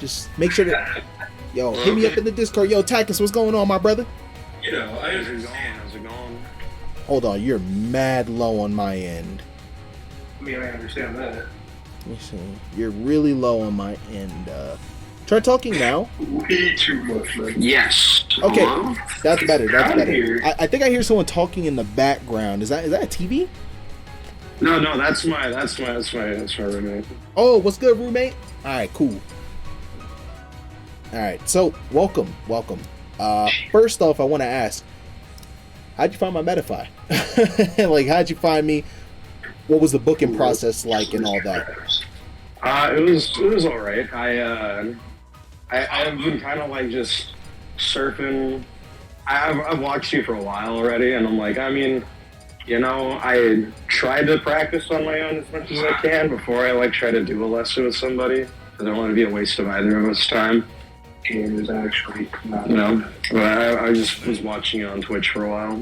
Just make sure that, yo, hit me up in the Discord. Yo, Tachus, what's going on, my brother? You know, How's it going? Hold on, you're mad low on my end. I mean, I understand that. Let me see. You're really low on my end. Try talking now. Way too much, man. Yes. Okay, Hello? that's better. That's Outta better. here. I think I hear someone talking in the background. Is that a TV? No, that's my roommate. Oh, what's good, roommate? All right, cool. All right, so welcome. First off, I want to ask, how'd you find my Metafy? Like, how'd you find me? What was the booking process like and all that? It was all right. I've been kind of like just surfing. I've watched you for a while already, and I'm like, I mean, you know, I tried to practice on my own as much as I can before I like try to do a lesson with somebody. I don't want to be a waste of either of us time. Game is actually not. No, but I just was watching you on Twitch for a while.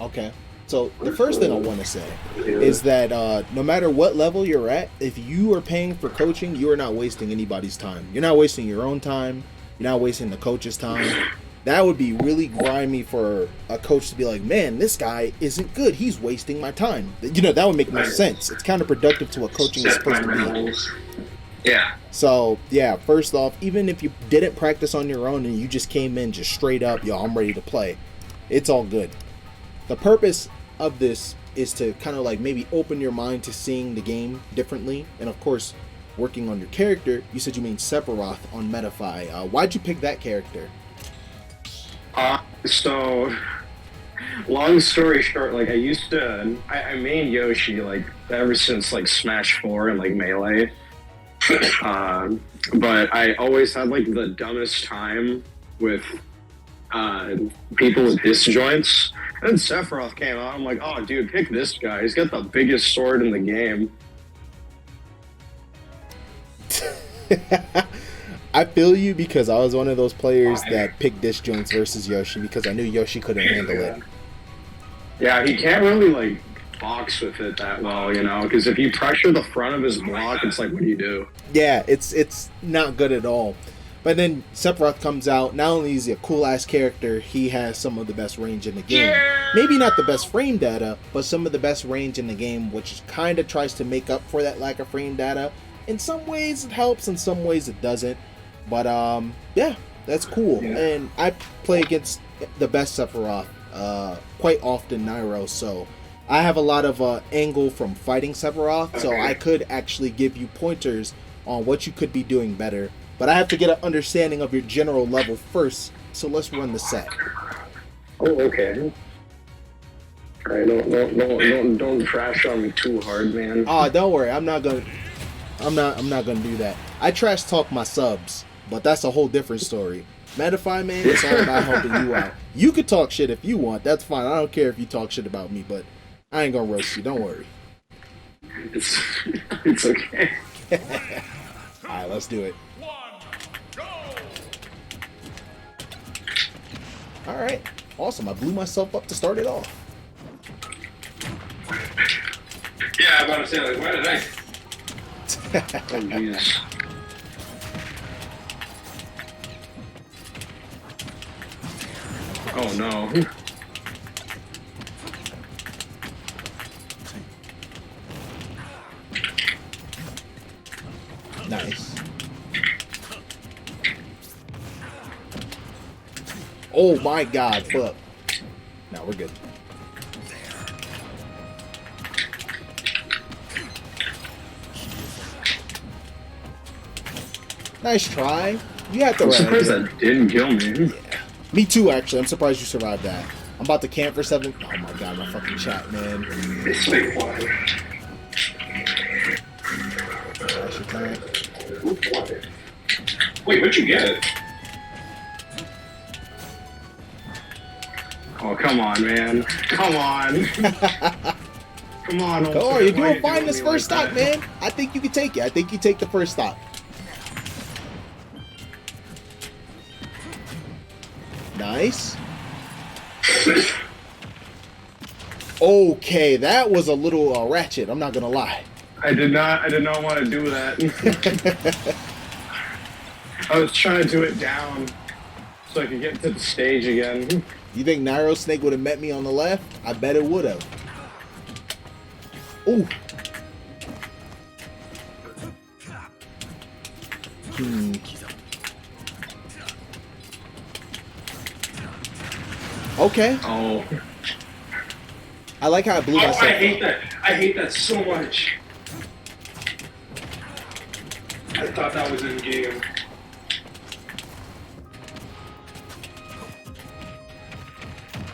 Okay. So the first thing I want to say is that no matter what level you're at, if you are paying for coaching, you are not wasting anybody's time. You're not wasting your own time. You're not wasting the coach's time. That would be really grimy for a coach to be like, man, this guy isn't good. He's wasting my time. You know, that would make no sense. It's counterproductive to what coaching is supposed to be. Yeah. So, yeah, first off, even if you didn't practice on your own and you just came in just straight up, yo, I'm ready to play, it's all good. The purpose of this is to kind of like maybe open your mind to seeing the game differently, and of course working on your character. You said you mean Sephiroth on Metafy. Why'd you pick that character? So long story short, like I main Yoshi like ever since like Smash 4 and like Melee, but I always had like the dumbest time with people with disjoints. And then Sephiroth came out. I'm like, oh, dude, pick this guy. He's got the biggest sword in the game. I feel you, because I was one of those players that picked disjoints versus Yoshi because I knew Yoshi couldn't handle it. Yeah, he can't really like box with it that well, you know, because if you pressure the front of his block, it's like, what do you do? Yeah, it's not good at all. But then Sephiroth comes out. Not only is he a cool ass character, he has some of the best range in the game. Yeah! Maybe not the best frame data, but some of the best range in the game, which kind of tries to make up for that lack of frame data. In some ways it helps, in some ways it doesn't. But yeah, that's cool. Yeah. And I play against the best Sephiroth quite often, Nairo, so I have a lot of angle from fighting Sephiroth, so I could actually give you pointers on what you could be doing better. But I have to get an understanding of your general level first, so let's run the set. Oh, okay. All right, don't trash on me too hard, man. Oh, don't worry, I'm not gonna do that. I trash talk my subs, but that's a whole different story. Metafy, man, it's all about helping you out. You could talk shit if you want, that's fine. I don't care if you talk shit about me, but I ain't gonna roast you. Don't worry. It's okay. All right, let's do it. All right, awesome. I blew myself up to start it off. Yeah, I'm about to say, like, why did I? Oh, Jesus. Oh, no. Nice. Oh my god, fuck. No, we're good. Nice try. You had the I'm right surprised idea. that didn't kill me. Yeah. Me too, actually. I'm surprised you survived that. I'm about to camp for 7. Oh my god, my fucking chat, man. It's like, why? That's your time. Wait, where'd you get it? Oh, come on, man. Come on. Come on. Oh, you're doing fine this first stock, man. I think you can take it. I think you take the first stock. Nice. Okay, that was a little ratchet. I'm not gonna lie. I did not want to do that. I was trying to do it down so I could get to the stage again. You think Nairo Snake would have met me on the left? I bet it would have. Ooh. Okay. Oh. I like how I blew myself. I hate that. I hate that so much. I thought that was in game.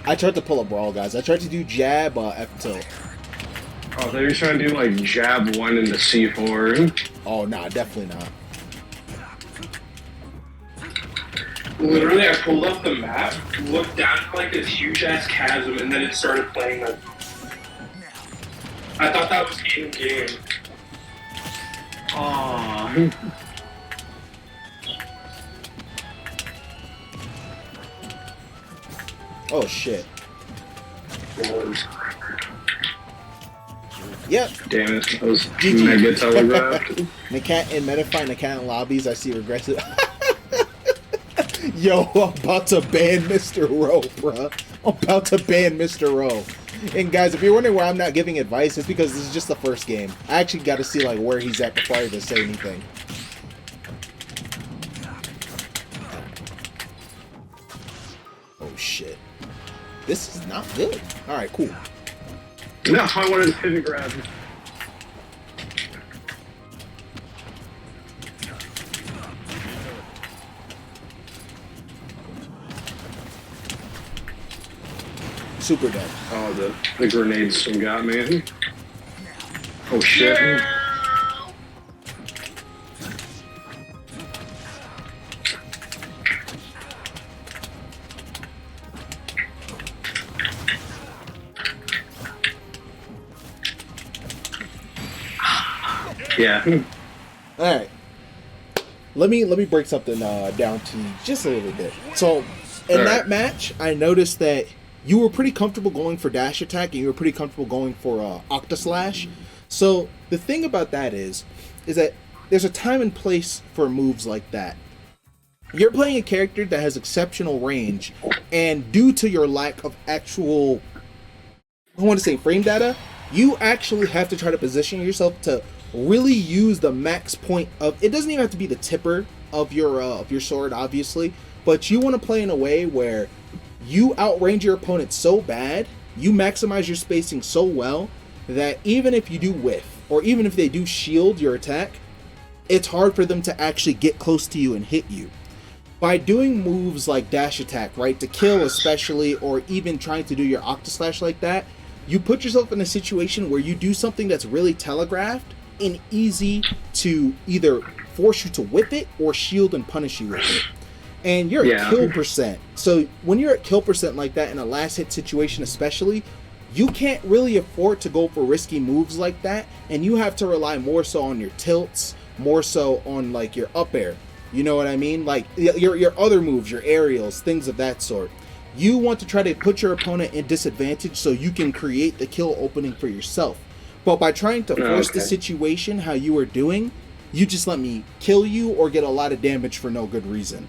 I tried to pull a brawl, guys. I tried to do jab, F tilt. Oh, they were trying to do like jab 1 into C4. Oh, nah, definitely not. Literally, I pulled up the map, looked down to like this huge ass chasm, and then it started playing like. I thought that was in game. Aww. Oh, shit. Yep. Damn it, that was GG. mega telegraphed. NAKAT and Metafy, NAKAT in lobbies, I see regressive. Yo, I'm about to ban Mr. Rowe, bruh. I'm about to ban Mr. Rowe. And guys, if you're wondering why I'm not giving advice, it's because this is just the first game. I actually got to see like where he's at before I even say anything. Oh shit. This is not good. Alright, cool. No, I wanted to pivot grab. Super dead. Oh, the grenades still got me. Oh shit. Yeah. All right. Let me break something down to you just a little bit. So, in that match, I noticed that you were pretty comfortable going for dash attack, and you were pretty comfortable going for Octa Slash. So the thing about that is that there's a time and place for moves like that. You're playing a character that has exceptional range, and due to your lack of actual, I want to say frame data, you actually have to try to position yourself to really use the max point of. It doesn't even have to be the tipper of your sword, obviously, but you want to play in a way where you outrange your opponent so bad, you maximize your spacing so well that even if you do whiff, or even if they do shield your attack, it's hard for them to actually get close to you and hit you. By doing moves like dash attack, right, to kill especially, or even trying to do your Octa Slash like that, you put yourself in a situation where you do something that's really telegraphed and easy to either force you to whip it or shield and punish you with it. And you're at kill percent. So when you're at kill percent like that in a last hit situation especially, you can't really afford to go for risky moves like that, and you have to rely more so on your tilts, more so on like your up air. You know what I mean? Like your other moves, your aerials, things of that sort. You want to try to put your opponent in disadvantage so you can create the kill opening for yourself. But by trying to force the situation how you are doing, you just let me kill you or get a lot of damage for no good reason.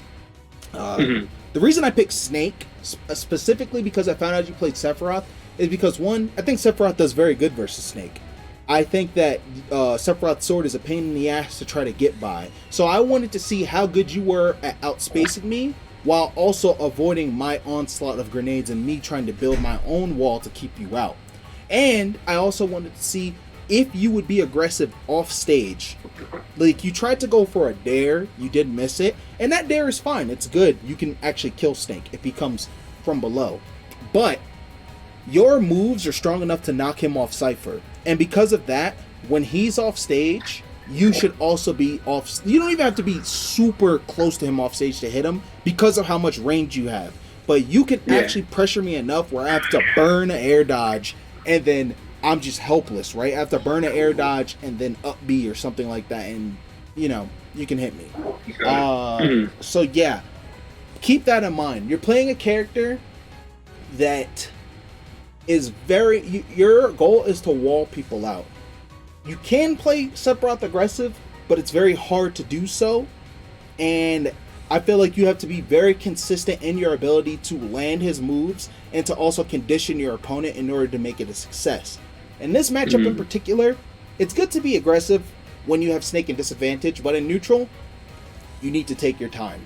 The reason I picked Snake, specifically because I found out you played Sephiroth, is because one, I think Sephiroth does very good versus Snake. I think that Sephiroth's sword is a pain in the ass to try to get by. So I wanted to see how good you were at outspacing me, while also avoiding my onslaught of grenades and me trying to build my own wall to keep you out. And I also wanted to see if you would be aggressive off stage. Like, you tried to go for a dare, you did miss it, and that dare is fine, it's good. You can actually kill Snake if he comes from below. But your moves are strong enough to knock him off Cypher. And because of that, when he's off stage, you should also be off. You don't even have to be super close to him off stage to hit him because of how much range you have. But you can actually pressure me enough where I have to burn an air dodge, and then I'm just helpless, right? I have to burn an air dodge and then up B or something like that, and you know, you can hit me. So yeah, keep that in mind. You're playing a character that is very, your goal is to wall people out. You can play Sephiroth aggressive, but it's very hard to do so. And I feel like you have to be very consistent in your ability to land his moves and to also condition your opponent in order to make it a success. In this matchup in particular, it's good to be aggressive when you have Snake in disadvantage, but in neutral, you need to take your time.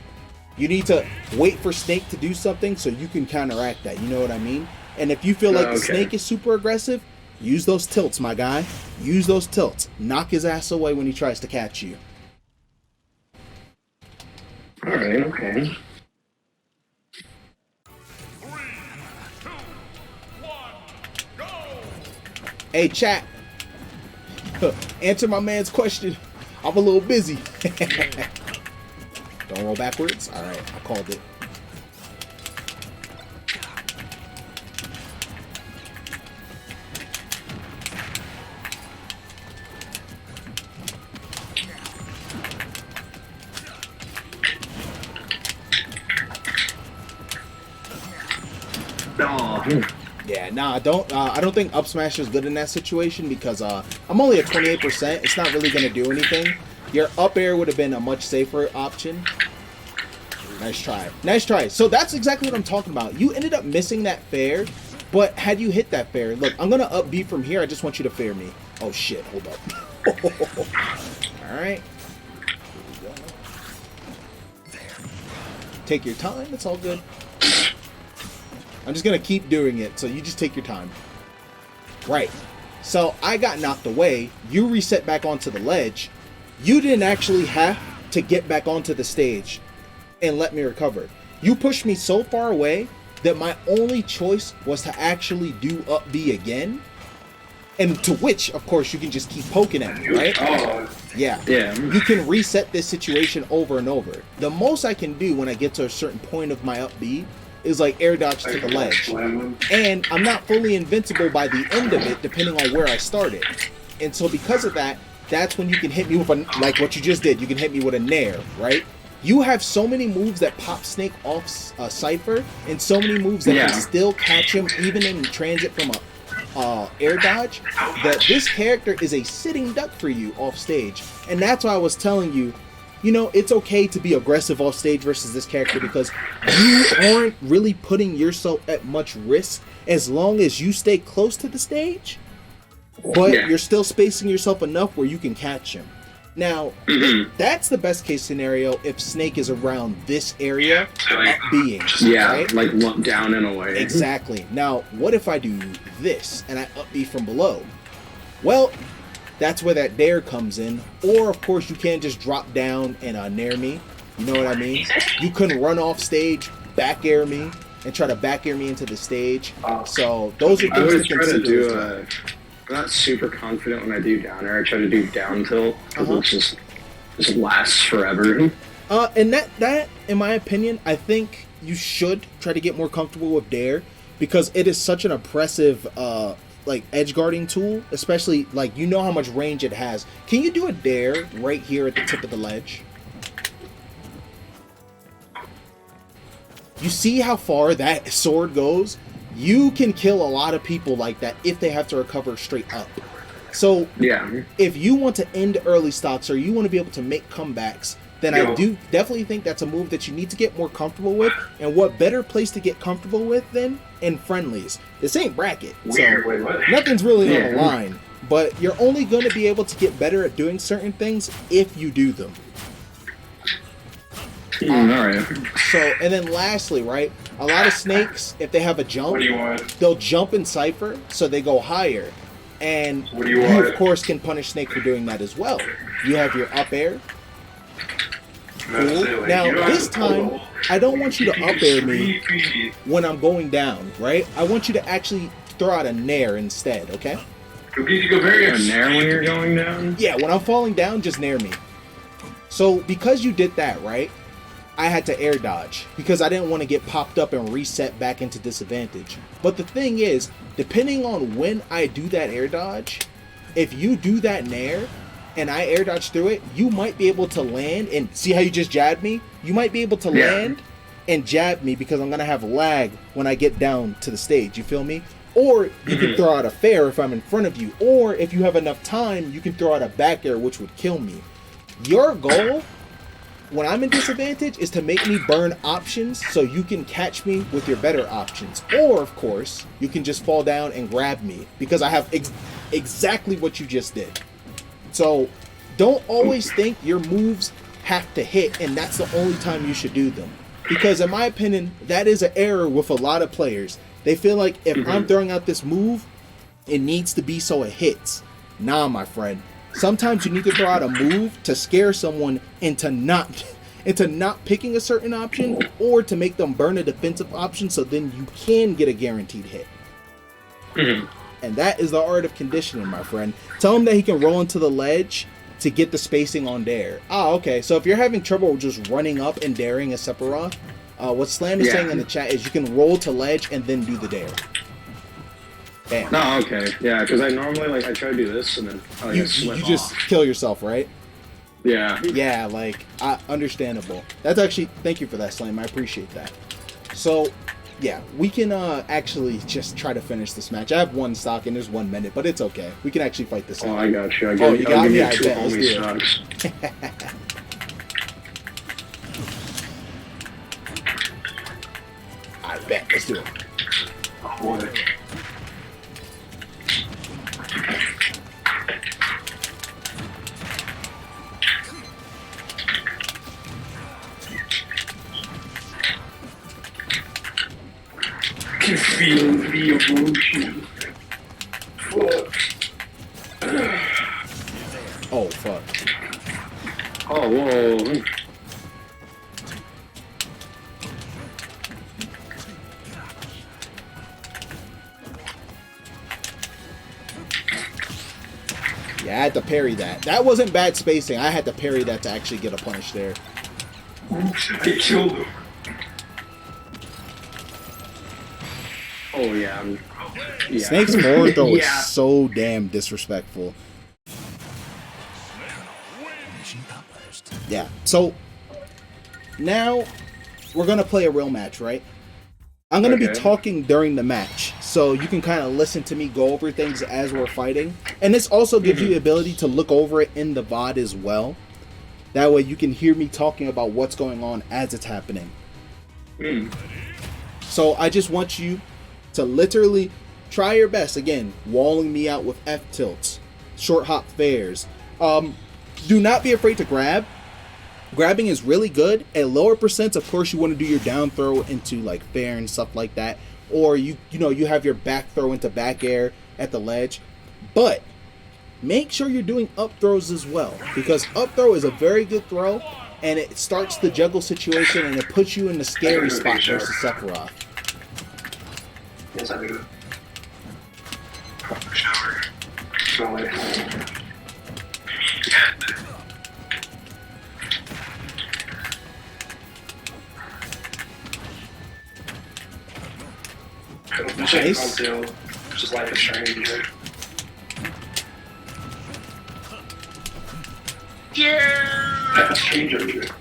You need to wait for Snake to do something so you can counteract that, you know what I mean? And if you feel like the Snake is super aggressive, use those tilts, my guy. Use those tilts. Knock his ass away when he tries to catch you. Alright, okay. 3, 2, 1, go! Hey, chat. Answer my man's question. I'm a little busy. Don't roll backwards. All right, I called it. Yeah, nah, I don't think up smash is good in that situation because I'm only at 28%. It's not really gonna do anything. Your up air would have been a much safer option. Nice try. Nice try. So that's exactly what I'm talking about. You ended up missing that fair, but had you hit that fair, look, I'm gonna up B from here. I just want you to fair me. Oh shit, hold up. Alright. Take your time, it's all good. I'm just gonna keep doing it, so you just take your time. Right. So I got knocked away. You reset back onto the ledge. You didn't actually have to get back onto the stage and let me recover. You pushed me so far away that my only choice was to actually do up B again. And to which, of course, you can just keep poking at me, right? Yeah. You can reset this situation over and over. The most I can do when I get to a certain point of my up B is like air dodge to the ledge. And I'm not fully invincible by the end of it, depending on where I started. And so because of that, that's when you can hit me with a, like what you just did, you can hit me with a nair, right? You have so many moves that pop Snake off Cypher, and so many moves that can still catch him even in transit from a air dodge, that this character is a sitting duck for you off stage. And that's why I was telling you, you know, it's okay to be aggressive off stage versus this character because you aren't really putting yourself at much risk as long as you stay close to the stage, but you're still spacing yourself enough where you can catch him. Now, that's the best case scenario if Snake is around this area, up being. Right? Like lump down in a way. Exactly. Now, what if I do this and I up B from below? Well, that's where that dare comes in. Or, of course, you can just drop down and nair me. You know what I mean? You can run off stage, back air me, and try to back air me into the stage. So, those are things to consider. I'm not super confident when I do down air. I try to do down tilt because it just lasts forever. And that, in my opinion, I think you should try to get more comfortable with dare because it is such an oppressive like edge guarding tool, especially like you know how much range it has. Can you do a dare right here at the tip of the ledge? You see how far that sword goes? You can kill a lot of people like that if they have to recover straight up. So if you want to end early stocks or you want to be able to make comebacks, then I do definitely think that's a move that you need to get more comfortable with. And what better place to get comfortable with than in friendlies? This ain't bracket, so nothing's really on the line. But you're only going to be able to get better at doing certain things if you do them. Alright. So, and then lastly, right, a lot of snakes, if they have a jump, they'll jump in Cypher, so they go higher. And you of course, can punish Snake for doing that as well. You have your up air. Cool. Now, this time, I don't want you to up air me when I'm going down, right? I want you to actually throw out a nair instead, okay? A nair when you're going down? Yeah, when I'm falling down, just nair me. So, because you did that, right, I had to air dodge because I didn't want to get popped up and reset back into disadvantage. But the thing is, depending on when I do that air dodge, if you do that nair and I air dodge through it, you might be able to land and see how you just jabbed me? You might be able to land and jab me because I'm going to have lag when I get down to the stage. You feel me? Or you can throw out a fair if I'm in front of you. Or if you have enough time, you can throw out a back air, which would kill me. Your goal when I'm in disadvantage is to make me burn options so you can catch me with your better options. Or, of course, you can just fall down and grab me because I have exactly what you just did. So don't always think your moves have to hit and that's the only time you should do them. Because in my opinion, that is an error with a lot of players. They feel like if I'm throwing out this move, it needs to be so it hits. Nah, my friend. Sometimes you need to throw out a move to scare someone into not picking a certain option or to make them burn a defensive option so then you can get a guaranteed hit. And that is the art of conditioning, my friend. Tell him that he can roll into the ledge to get the spacing on dare. Oh, okay. So if you're having trouble just running up and daring a Sephiroth, what Slam is saying in the chat is you can roll to ledge and then do the dare. Bam. No, okay. Yeah, because I normally, I try to do this and then you slip just off. kill yourself, right? Yeah. Yeah, understandable. That's actually, thank you for that, Slam. I appreciate that. So, yeah, we can actually just try to finish this match. I have one stock and there's 1 minute, but it's okay. We can actually fight this out. Oh, I got you. Oh, you got me? I two bet. Let's do stocks. I bet. Let's do it. Oh, boy. Can feel the emotion. Fuck. Oh, fuck. Oh, whoa. Yeah, I had to parry that. That wasn't bad spacing. I had to parry that to actually get a punish there. Oops, I killed him. Oh, yeah. Yeah. Snake's forward throw Yeah. is so damn disrespectful. Yeah, so now we're going to play a real match, right? I'm going to be talking during the match, so you can kind of listen to me go over things as we're fighting. And this also gives you the ability to look over it in the VOD as well. That way you can hear me talking about what's going on as it's happening. So I just want you to literally try your best. Again, walling me out with F-tilts, short hop fairs. Do not be afraid to grab. Grabbing is really good. At lower percents, of course, you want to do your down throw into like fair and stuff like that. Or you have your back throw into back air at the ledge. But make sure you're doing up throws as well. Because up throw is a very good throw. And it starts the juggle situation and it puts you in the scary spot versus Sephiroth. Yes, I do. Shower. Smell it. Nice. Just like a stranger. Yeah! Like a stranger. $12.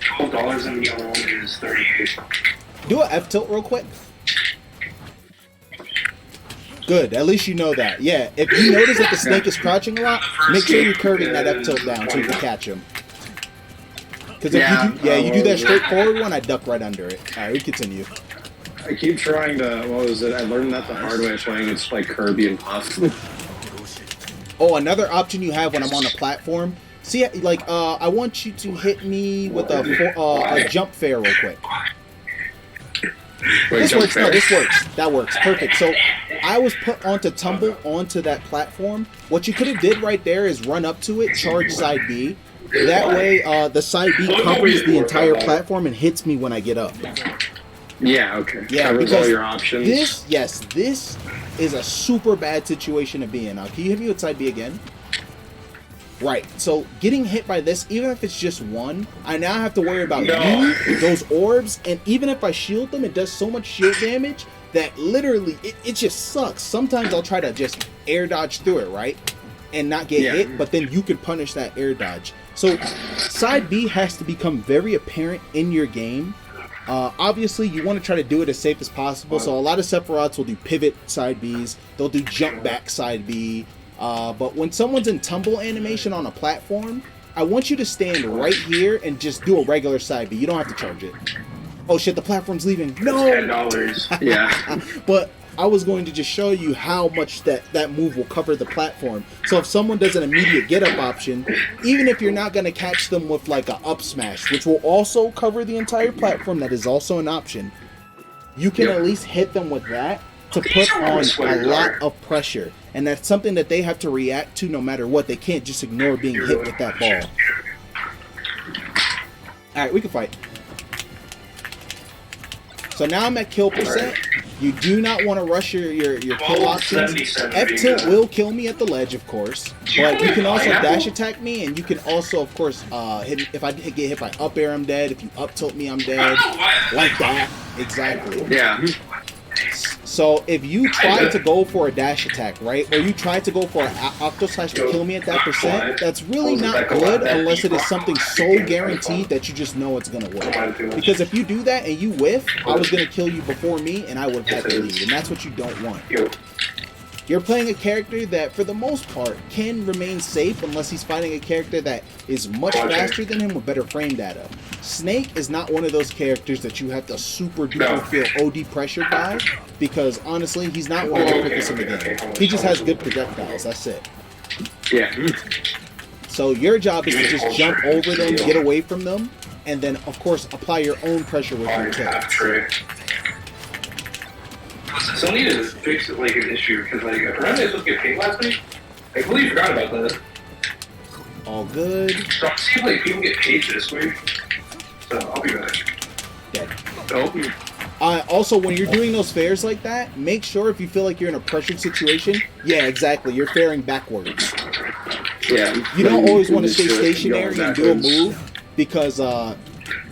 $12 and the other one is 38. Do a F tilt real quick. Good, at least you know that. Yeah, if you notice that the snake is crouching a lot, make sure you're curving that F tilt down so you can catch him. Because if you do that straightforward one, I duck right under it. Alright, we continue. I keep trying to, what was it? I learned that the hard way of playing it's like Kirby and Puff. Oh, another option you have when I'm on a platform. See, like, I want you to hit me with a jump fair real quick. Wait, This jump works. fair? No, this works. That works. Perfect. So I was put onto tumble onto that platform. What you could have did right there is run up to it, charge side B. That way, the side B covers the entire platform and hits me when I get up. Yeah, okay. Yeah, Covers because all your options. This is a super bad situation to be in. Now, can you hit me with side B again? Right, so getting hit by this, even if it's just one, I now have to worry about you, those orbs, and even if I shield them, it does so much shield damage that literally, it just sucks. Sometimes I'll try to just air dodge through it, right? And not get hit, but then you can punish that air dodge. So, side B has to become very apparent in your game Obviously, you want to try to do it as safe as possible. So a lot of Sephiroths will do pivot side Bs. They'll do jump back side B. But when someone's in tumble animation on a platform, I want you to stand right here and just do a regular side B. You don't have to charge it. Oh shit, the platform's leaving. No! $10. Yeah. But I was going to just show you how much that move will cover the platform. So if someone does an immediate get up option, even if you're not going to catch them with like a up smash, which will also cover the entire platform, that is also an option, you can at least hit them with that to put on a lot of pressure. And that's something that they have to react to no matter what. They can't just ignore being hit with that ball. Alright, we can fight. So now I'm at kill percent. You do not want to rush your kill options. F-tilt will kill me at the ledge, of course. But you can also dash attack me, and you can also, of course, if I get hit by up air, I'm dead. If you up tilt me, I'm dead. Like that. Exactly. Yeah. So if you try to go for a dash attack, right, or you try to go for an octo slash to kill me at that percent, that's really not good unless it is something so guaranteed that you just know it's going to work. Because if you do that and you whiff, I was going to kill you before me and I would have had the lead, and that's what you don't want. You're playing a character that, for the most part, can remain safe unless he's fighting a character that is much faster than him with better frame data. Snake is not one of those characters that you have to super duper feel OD pressured by, because honestly, he's not one of the quickest in the game. He just has good projectiles, that's it. Yeah. So your job is to just jump over them, get away from them, and then, of course, apply your own pressure with your kills. Still need to fix like an issue because like apparently I was supposed to get paid last week. I completely forgot about that. All good. So I'm seeing like people get paid this week. So I'll be back. Dead. Oh. Also, when you're doing those fairs like that, make sure if you feel like you're in a pressured situation, yeah, exactly, you're fairing backwards. Yeah. You don't always want to stay stationary and do a move, because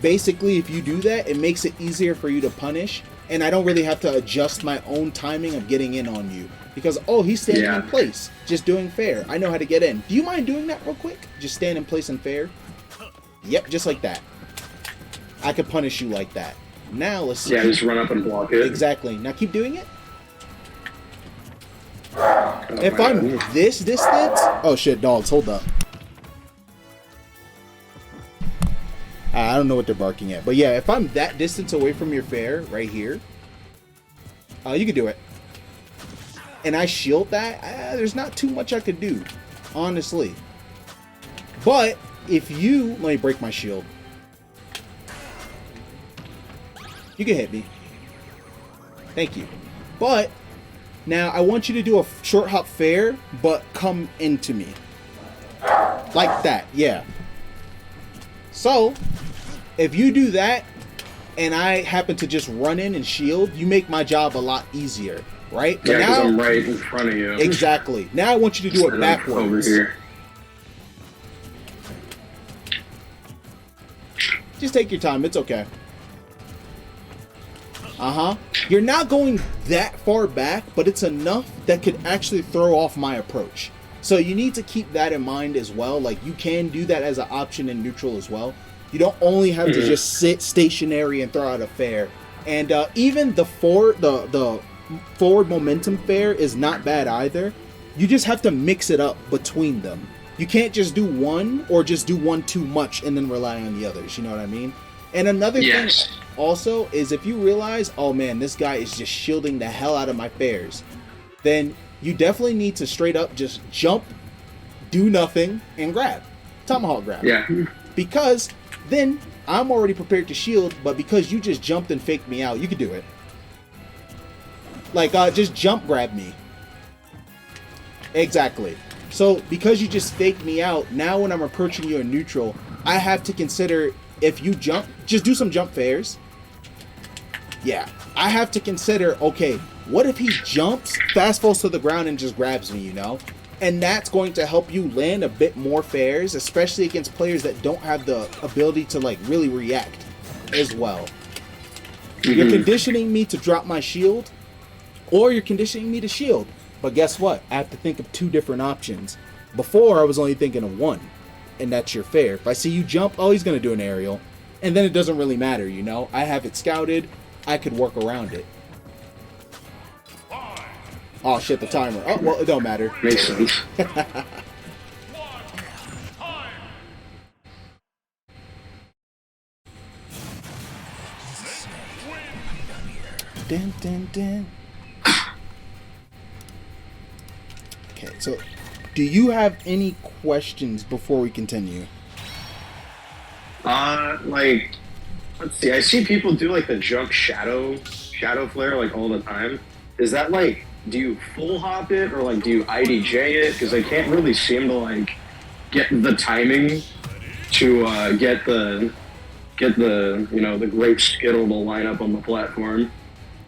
basically if you do that, it makes it easier for you to punish. And I don't really have to adjust my own timing of getting in on you. Because, oh, he's standing in place, just doing fair. I know how to get in. Do you mind doing that real quick? Just stand in place and fair? Yep, just like that. I could punish you like that. Now, let's see. Yeah, just run up and block it. Exactly. Now keep doing it. If I'm this distance... Oh, shit, dogs, hold up. I don't know what they're barking at. But yeah, if I'm that distance away from your fair, right here, you can do it. And I shield that, there's not too much I could do, honestly. But if you... Let me break my shield. You can hit me. Thank you. But now I want you to do a short hop fair, but come into me. Like that, yeah. So, if you do that, and I happen to just run in and shield, you make my job a lot easier, right? Yeah, because I'm right in front of you. Exactly. Now I want you to do it backwards. Over here. Just take your time. It's okay. You're not going that far back, but it's enough that could actually throw off my approach. So you need to keep that in mind as well. Like, you can do that as an option in neutral as well. You don't only have to just sit stationary and throw out a fair. And even the forward momentum fair is not bad either. You just have to mix it up between them. You can't just do one or just do one too much and then rely on the others. You know what I mean? And another thing also is, if you realize, oh man, this guy is just shielding the hell out of my fairs, then you definitely need to straight up just jump, do nothing, and grab. Tomahawk grab. Yeah. Because then I'm already prepared to shield, but because you just jumped and faked me out, you could do it. Like, just jump grab me. Exactly. So, because you just faked me out, now when I'm approaching you in neutral, I have to consider, if you jump, just do some jump fairs. Yeah. I have to consider, okay, what if he jumps, fast falls to the ground, and just grabs me, you know? And that's going to help you land a bit more fairs, especially against players that don't have the ability to, like, really react as well. You're conditioning me to drop my shield, or you're conditioning me to shield. But guess what? I have to think of two different options. Before, I was only thinking of one, and that's your fair. If I see you jump, oh, he's going to do an aerial. And then it doesn't really matter, you know? I have it scouted. I could work around it. Oh, shit, the timer. Oh, well, it don't matter. Makes sense. Dun, dun, dun. Okay, so do you have any questions before we continue? Like, let's see. I see people do like the jump shadow flare like all the time. Is that like, do you full hop it or like do you IDJ it? Because I can't really seem to like get the timing to get the the grape skittle to line up on the platform.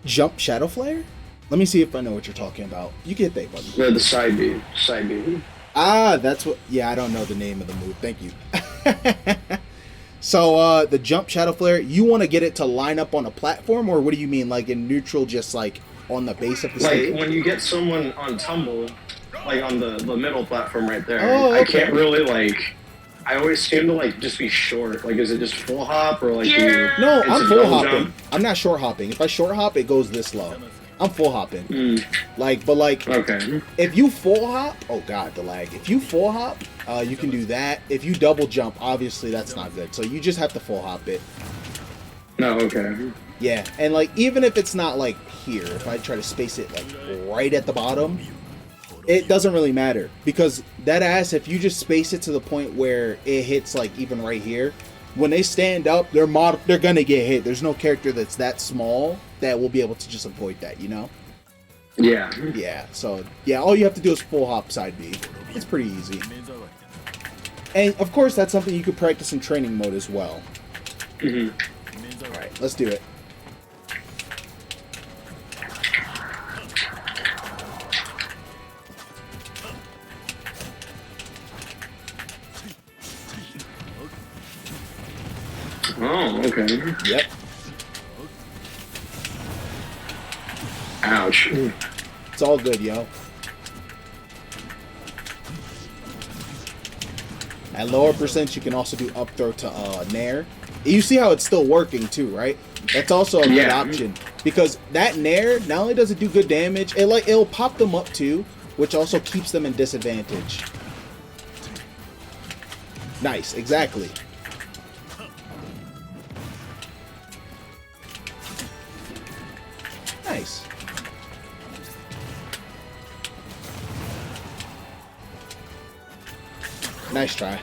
Jump Shadow Flare? Let me see if I know what you're talking about. You get that button. The side B. Side B. Ah, that's what... Yeah, I don't know the name of the move. Thank you. So, the Jump Shadow Flare, you want to get it to line up on a platform, or what do you mean? Like in neutral, just like on the base of the stage? Like when you get someone on tumble, like on the middle platform right there, oh, okay. I can't really like... I always seem to like just be short. Like, is it just full hop or like? No, I'm full hopping. Jump? I'm not short hopping. If I short hop, it goes this low. I'm full hopping. Like, but like, okay. If you full hop, oh god, the lag. If you full hop, you can do that. If you double jump, obviously that's not good. So you just have to full hop it. No, okay. Yeah, and like even if it's not like here, if I try to space it like right at the bottom, it doesn't really matter, because that ass, if you just space it to the point where it hits like even right here, when they stand up, they're gonna get hit. There's no character that's that small that will be able to just avoid that, you know? Yeah. Yeah, so yeah, all you have to do is full hop side B. It's pretty easy. And of course that's something you could practice in training mode as well. Alright, let's do it. Oh, okay. Yep. Ouch. It's all good, yo. At lower percent, you can also do up throw to nair. You see how it's still working too, right? That's also a good option, because that nair not only does it do good damage, it'll pop them up too, which also keeps them in disadvantage. Nice, exactly. Nice. Nice try.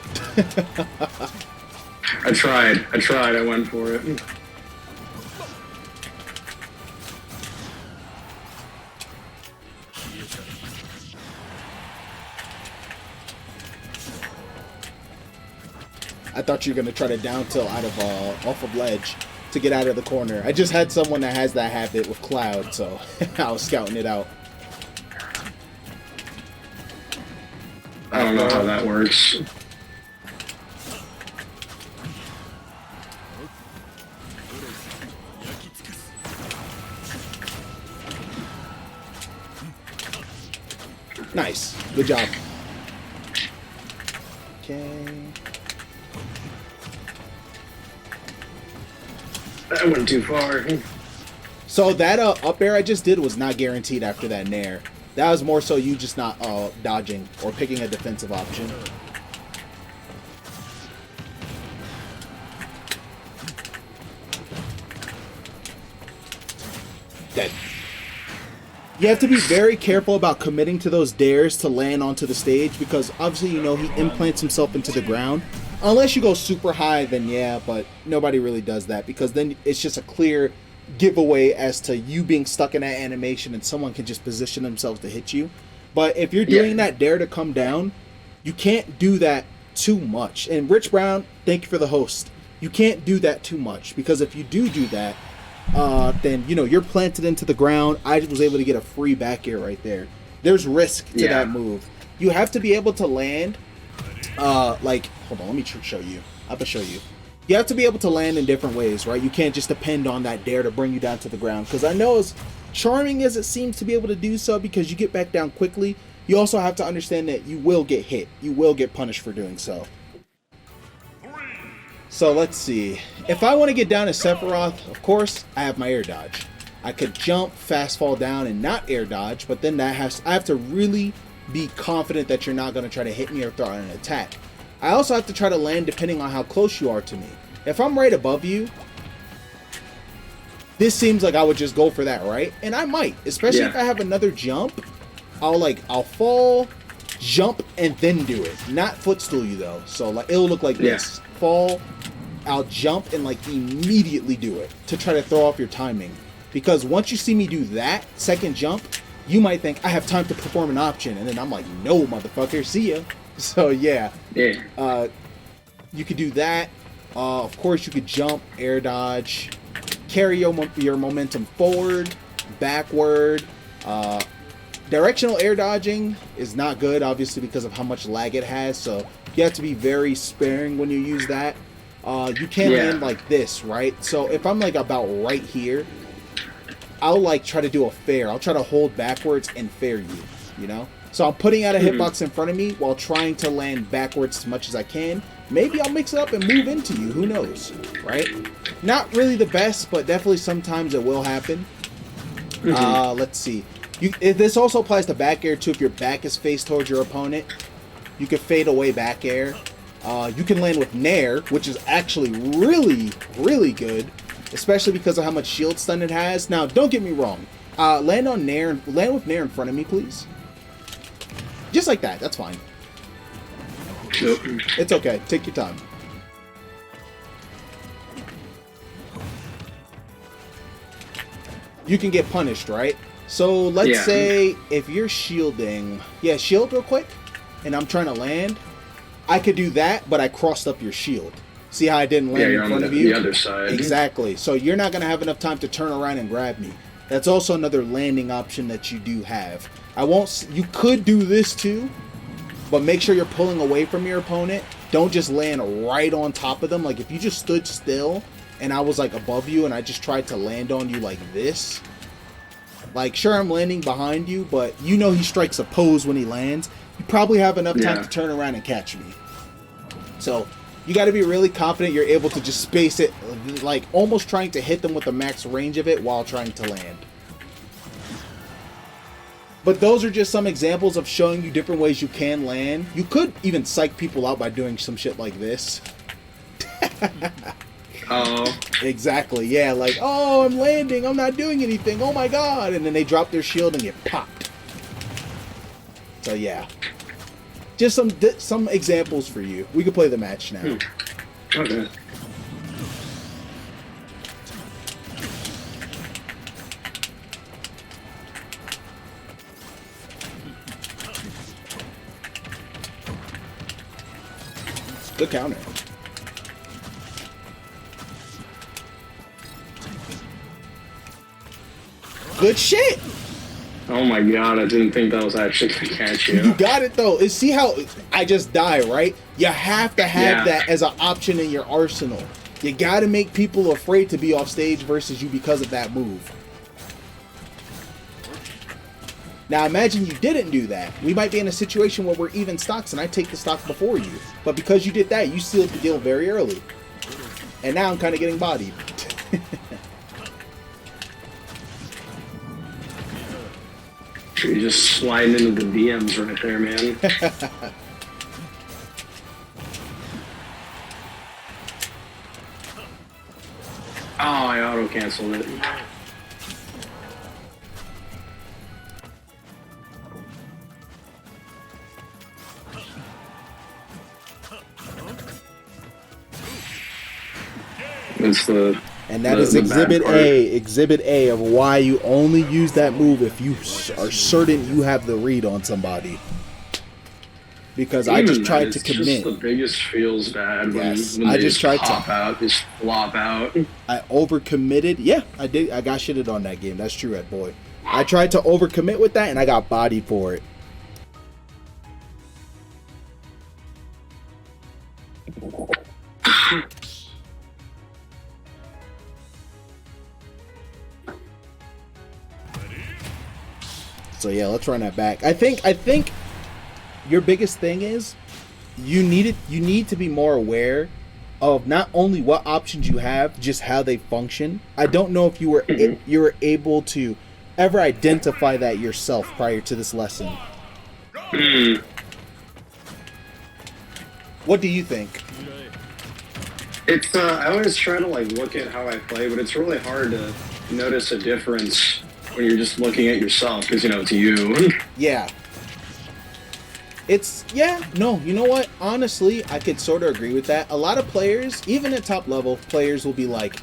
I tried. I went for it. I thought you were gonna try to down tilt out of off of ledge to get out of the corner. I just had someone that has that habit with Cloud, so I was scouting it out. I don't know how that works. Nice. Good job. Okay. That went too far. So that up air I just did was not guaranteed after that nair. That was more so you just not dodging or picking a defensive option. Dead. You have to be very careful about committing to those dares to land onto the stage, because obviously, you know, he implants himself into the ground. Unless you go super high, then yeah, but nobody really does that, because then it's just a clear giveaway as to you being stuck in that animation and someone can just position themselves to hit you. But if you're doing that dare to come down, you can't do that too much. And Rich Brown, thank you for the host. You can't do that too much, because if you do that, then, you know, you're planted into the ground. I was able to get a free back air right there. There's risk to that move. You have to be able to land, like, hold on, let me show you. I can show you. You have to be able to land in different ways, right? You can't just depend on that dare to bring you down to the ground, because I know as charming as it seems to be able to do so, because you get back down quickly, you also have to understand that you will get hit. You will get punished for doing so. So let's see. If I want to get down to Sephiroth, of course, I have my air dodge. I could jump, fast fall down, and not air dodge, but then I have to really be confident that you're not going to try to hit me or throw out an attack. I also have to try to land depending on how close you are to me. If I'm right above you, this seems like I would just go for that, right? And I might, especially if I have another jump. I'll fall, jump, and then do it. Not footstool you though. So like it'll look like this. Fall, I'll jump and like immediately do it to try to throw off your timing. Because once you see me do that second jump, you might think I have time to perform an option, and then I'm like, no, motherfucker, see ya. So yeah, you could do that. Of course, you could jump, air dodge, carry your momentum forward, backward. Directional air dodging is not good, obviously, because of how much lag it has. So you have to be very sparing when you use that. You can land like this, right? So if I'm like about right here, I'll like try to do a fair. I'll try to hold backwards and fair you, you know? So I'm putting out a hitbox in front of me while trying to land backwards as much as I can. Maybe I'll mix it up and move into you. Who knows, right? Not really the best, but definitely sometimes it will happen. Let's see. This also applies to back air too. If your back is faced towards your opponent, you can fade away back air. You can land with Nair, which is actually really, really good, especially because of how much shield stun it has. Now, don't get me wrong. Land with Nair in front of me, please. Just like that. That's fine. It's okay. Take your time. You can get punished, right? So let's say if you're shielding, shield real quick, and I'm trying to land, I could do that, but I crossed up your shield. See how I didn't land in front of you? The other side. Exactly. So you're not going to have enough time to turn around and grab me. That's also another landing option that you do have. You could do this too, but make sure you're pulling away from your opponent. Don't just land right on top of them. Like if you just stood still and I was like above you and I just tried to land on you like this. Like sure, I'm landing behind you, but you know he strikes a pose when he lands. You probably have enough time to turn around and catch me. So you got to be really confident you're able to just space it, like almost trying to hit them with the max range of it while trying to land. But those are just some examples of showing you different ways you can land. You could even psych people out by doing some shit like this. Oh. Exactly, yeah, like, oh, I'm landing, I'm not doing anything, oh my god, and then they drop their shield and get popped. So yeah. Just some examples for you. We can play the match now. Okay. Good counter. Good shit. Oh my god, I didn't think that was actually gonna catch you. You got it though. See how I just die, right? You have to have that as an option in your arsenal. You gotta make people afraid to be off stage versus you because of that move. Now imagine you didn't do that. We might be in a situation where we're even stocks and I take the stock before you. But because you did that, you sealed the deal very early. And now I'm kind of getting bodied. You're just sliding into the DMs right there, man. Oh, I auto-canceled it. It's the... And that is Exhibit A of why you only use that move if you are certain you have the read on somebody. Because I just tried to commit. Just the biggest feels bad when I they just tried pop out, just flop out. I overcommitted. Yeah, I did. I got shitted on that game. That's true, Red Boy. I tried to overcommit with that and I got bodied for it. So yeah, let's run that back. I think your biggest thing is you need to be more aware of not only what options you have, just how they function. I don't know if you were able to ever identify that yourself prior to this lesson. What do you think? It's I always try to like look at how I play, but it's really hard to notice a difference when you're just looking at yourself because it's you. Yeah. You know what? Honestly, I could sort of agree with that. A lot of players, even at top level, players will be like,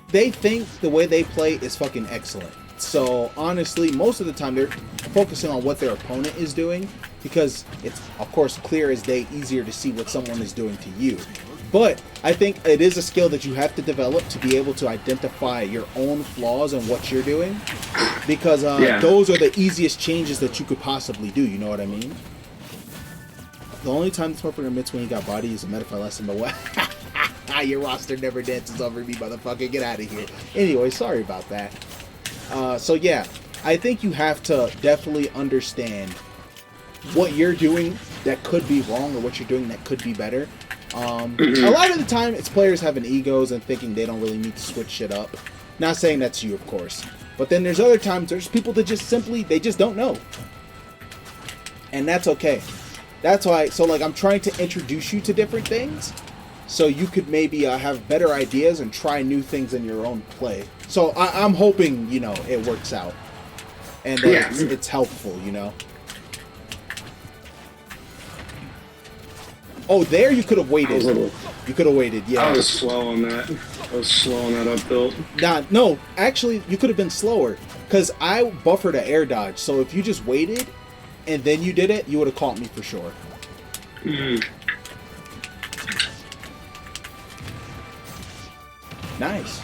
they think the way they play is fucking excellent. So honestly, most of the time they're focusing on what their opponent is doing because it's, of course, clear as day, easier to see what someone is doing to you. But I think it is a skill that you have to develop to be able to identify your own flaws and what you're doing, because those are the easiest changes that you could possibly do. You know what I mean? The only time this motherfucker admits when he got body is a Metafy lesson, but what? Your roster never dances over me, motherfucker. Get out of here. Anyway, sorry about that. So yeah, I think you have to definitely understand what you're doing that could be wrong or what you're doing that could be better. A lot of the time, it's players having egos and thinking they don't really need to switch shit up. Not saying that's you, of course. But then there's other times there's people that just simply, they just don't know. And that's okay. That's why, so like I'm trying to introduce you to different things so you could maybe have better ideas and try new things in your own play. So I'm hoping, it works out. And that it's helpful, Oh, there you could have waited. You could have waited, yeah. I was slow on that. I was slow on that up tilt. No, actually, you could have been slower. Because I buffered an air dodge. So if you just waited and then you did it, you would have caught me for sure. Nice.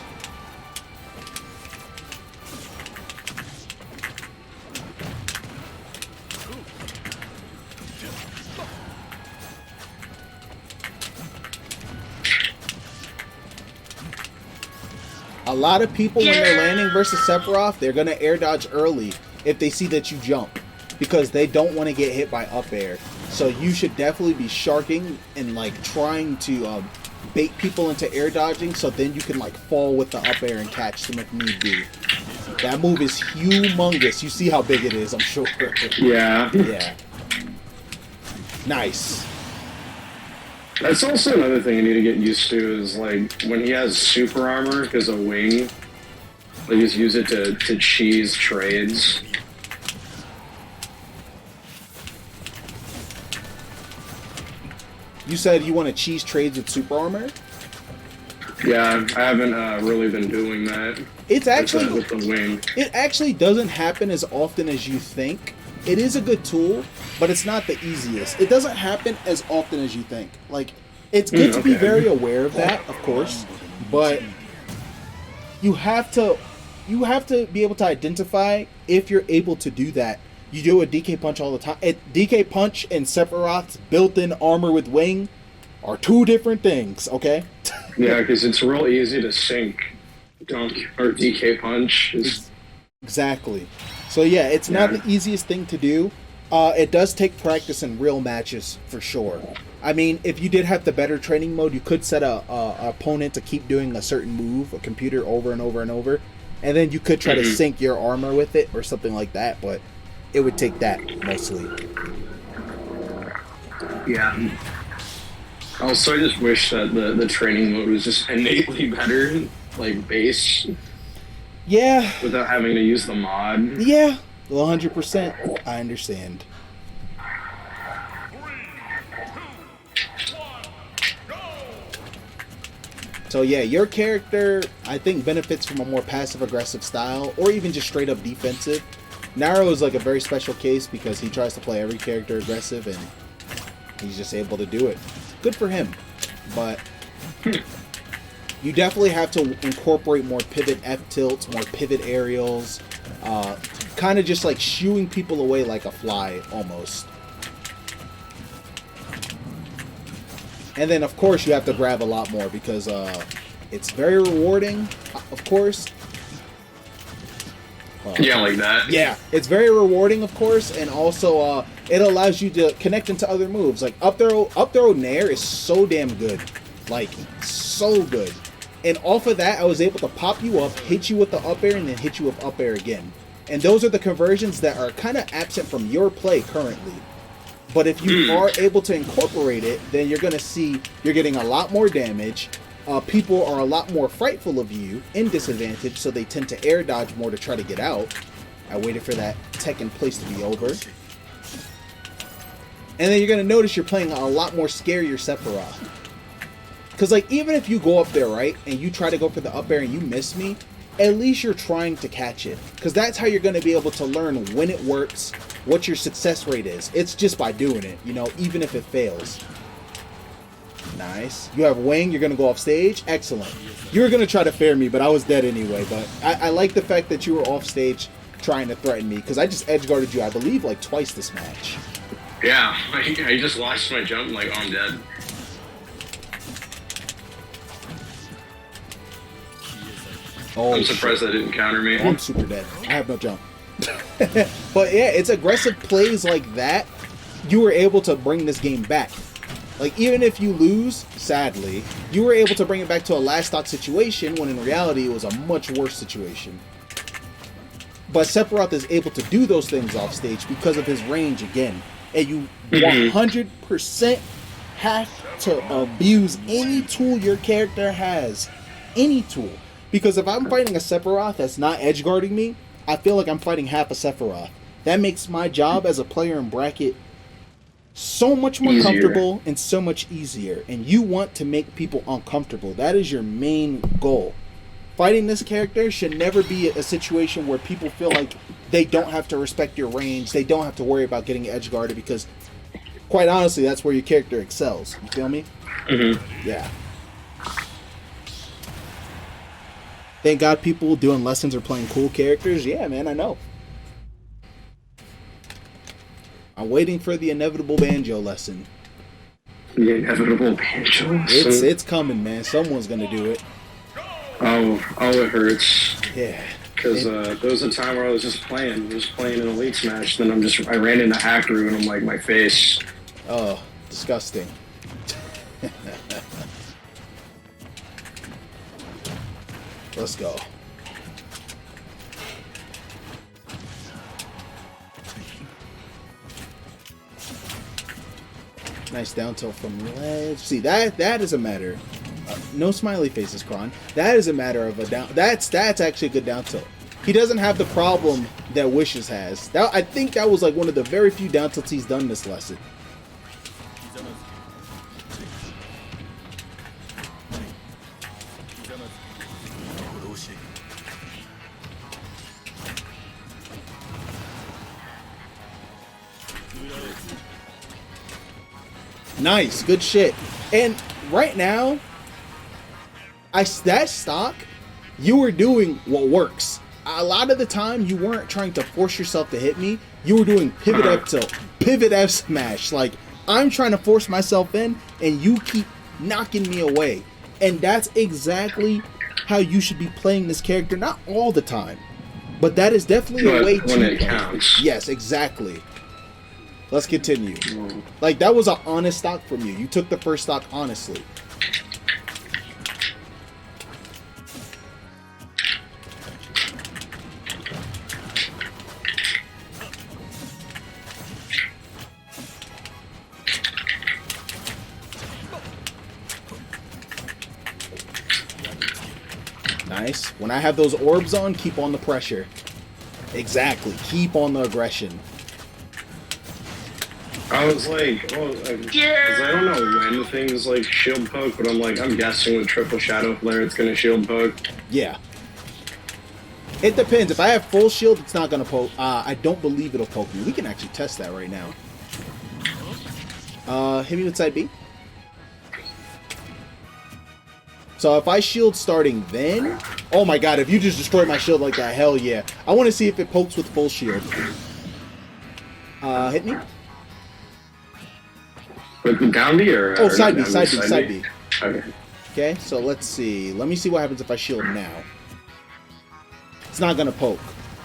A lot of people, when they're landing versus Sephiroth, they're going to air dodge early if they see that you jump, because they don't want to get hit by up air. So you should definitely be sharking and like trying to bait people into air dodging, so then you can like fall with the up air and catch them if need be. That move is humongous. You see how big it is, I'm sure. Yeah. Yeah. Nice. That's also another thing you need to get used to is like when he has super armor because of wing, they just use it to cheese trades. You said you want to cheese trades with super armor? Yeah, I haven't really been doing that. It's actually with the wing. It actually doesn't happen as often as you think. It is a good tool, but it's not the easiest. It doesn't happen as often as you think. Like, it's good to be very aware of that, of course, but you have to be able to identify if you're able to do that. You do a DK punch all the time. DK punch and Sephiroth's built-in armor with wing are two different things, okay? Yeah, because it's real easy to sync dunk or DK punch. Exactly. So yeah, it's not the easiest thing to do. It does take practice in real matches for sure. I mean, if you did have the better training mode, you could set a opponent to keep doing a certain move, a computer over and over and over, and then you could try to sync your armor with it or something like that. But it would take that mostly. Yeah. Also, I just wish that the training mode was just innately better, like base. Yeah. Without having to use the mod. Yeah. 100%. I understand. 3, 2, 1, go! So yeah, your character, I think, benefits from a more passive-aggressive style, or even just straight-up defensive. Naro is like a very special case because he tries to play every character aggressive, and he's just able to do it. Good for him. But you definitely have to incorporate more pivot F-tilts, more pivot aerials, kind of just like shooing people away like a fly, almost. And then, of course, you have to grab a lot more because it's very rewarding, of course. Yeah, like that. Yeah, it's very rewarding, of course, and also it allows you to connect into other moves. Like up throw nair is so damn good Like, so good. And off of that, I was able to pop you up, hit you with the up air, and then hit you with up air again. And those are the conversions that are kind of absent from your play currently. But if you are able to incorporate it, then you're going to see you're getting a lot more damage. People are a lot more frightful of you in disadvantage, so they tend to air dodge more to try to get out. I waited for that tech in place to be over. And then you're going to notice you're playing a lot more scarier Sephiroth. Because, like, even if you go up there, right, and you try to go for the up air and you miss me, at least you're trying to catch it. Because that's how you're going to be able to learn when it works, what your success rate is. It's just by doing it, you know, even if it fails. Nice. You have wing, you're going to go off stage. Excellent. You were going to try to fair me, but I was dead anyway. But I like the fact that you were off stage trying to threaten me, because I just edge guarded you, I believe, like twice this match. Yeah, I just watched my jump, like, oh, I'm dead. Oh, I'm surprised that didn't counter me. I'm super dead. I have no jump. But yeah, it's aggressive plays like that. You were able to bring this game back. Like, even if you lose, sadly, you were able to bring it back to a last stock situation when in reality it was a much worse situation. But Sephiroth is able to do those things off stage because of his range again. And you 100% have to abuse any tool your character has. Any tool. Because if I'm fighting a Sephiroth that's not edge guarding me, I feel like I'm fighting half a Sephiroth. That makes my job as a player in bracket so much more comfortable and so much easier. And you want to make people uncomfortable. That is your main goal. Fighting this character should never be a situation where people feel like they don't have to respect your range. They don't have to worry about getting edge guarded, because quite honestly, that's where your character excels. You feel me? Yeah. Thank God people doing lessons are playing cool characters. Yeah, man, I know. I'm waiting for the inevitable banjo lesson. The inevitable banjo lesson? It's coming, man. Someone's gonna do it. Oh, it hurts. Yeah. Because there was a time where I was just playing an Elite Smash, then I ran into Hackru and I'm like, my face. Oh, disgusting. Let's go. Nice down tilt from ledge. See, that is a matter. No smiley faces, Kron. That is a matter of a down. That's actually a good down tilt. He doesn't have the problem that Wishes has. I think that was like one of the very few down tilts he's done this lesson. Nice, good shit. And right now, that stock, you were doing what works. A lot of the time, you weren't trying to force yourself to hit me. You were doing pivot up tilt, pivot F smash. Like, I'm trying to force myself in, and you keep knocking me away. And that's exactly how you should be playing this character. Not all the time, but that is definitely a way to when it counts. Yes, exactly. Let's continue. Like, that was an honest stock from you. You took the first stock honestly. Nice. When I have those orbs on, keep on the pressure. Exactly. Keep on the aggression. I was like, because I don't know when things like shield poke, but I'm guessing with triple shadow flare it's gonna shield poke. Yeah. It depends. If I have full shield, it's not gonna poke. I don't believe it'll poke me. We can actually test that right now. Hit me with side B. So if I shield starting then, oh my god, if you just destroy my shield like that, hell yeah. I want to see if it pokes with full shield. Hit me. With down B or? Oh, side B, side B. Okay. Okay, so let's see. Let me see what happens if I shield now. It's not gonna poke.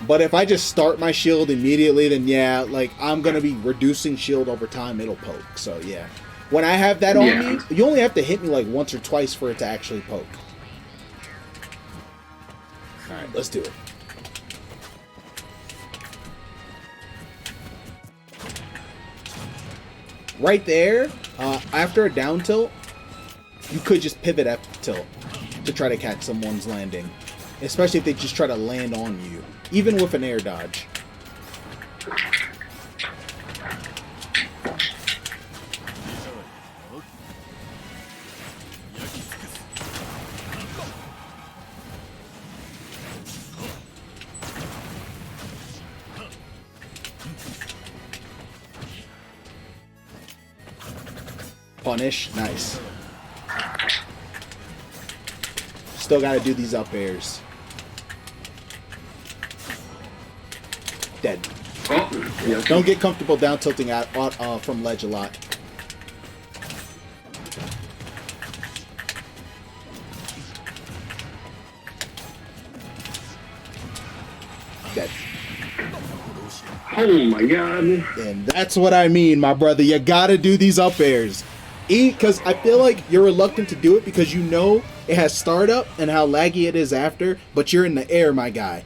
But if I just start my shield immediately, then yeah, like, I'm gonna be reducing shield over time, it'll poke. So yeah. When I have that on Yeah. me, you only have to hit me like once or twice for it to actually poke. Alright, let's do it. Right there, after a down tilt, you could just pivot F tilt to try to catch someone's landing. Especially if they just try to land on you. Even with an air dodge. Punish, nice. Still got to do these up airs. Dead. Oh, yeah. Don't get comfortable down tilting out from ledge a lot. Dead. Oh my god. And that's what I mean, my brother. You gotta do these up airs. Because I feel like you're reluctant to do it because you know it has startup and how laggy it is after, but you're in the air, my guy.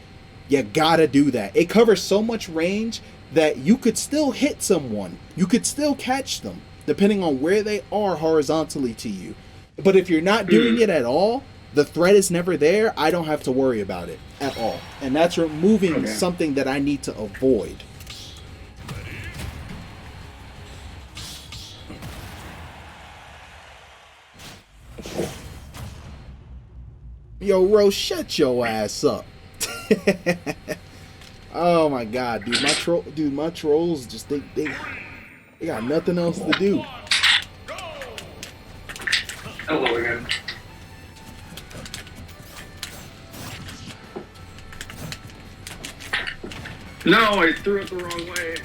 You gotta do that. It covers so much range that you could still hit someone. You could still catch them, depending on where they are horizontally to you. But if you're not doing it at all, the threat is never there. I don't have to worry about it at all. And that's removing something that I need to avoid. Yo, Ro, shut your ass up. Oh my god, dude, my trolls just they got nothing else to do. Hello again. No, I threw it the wrong way.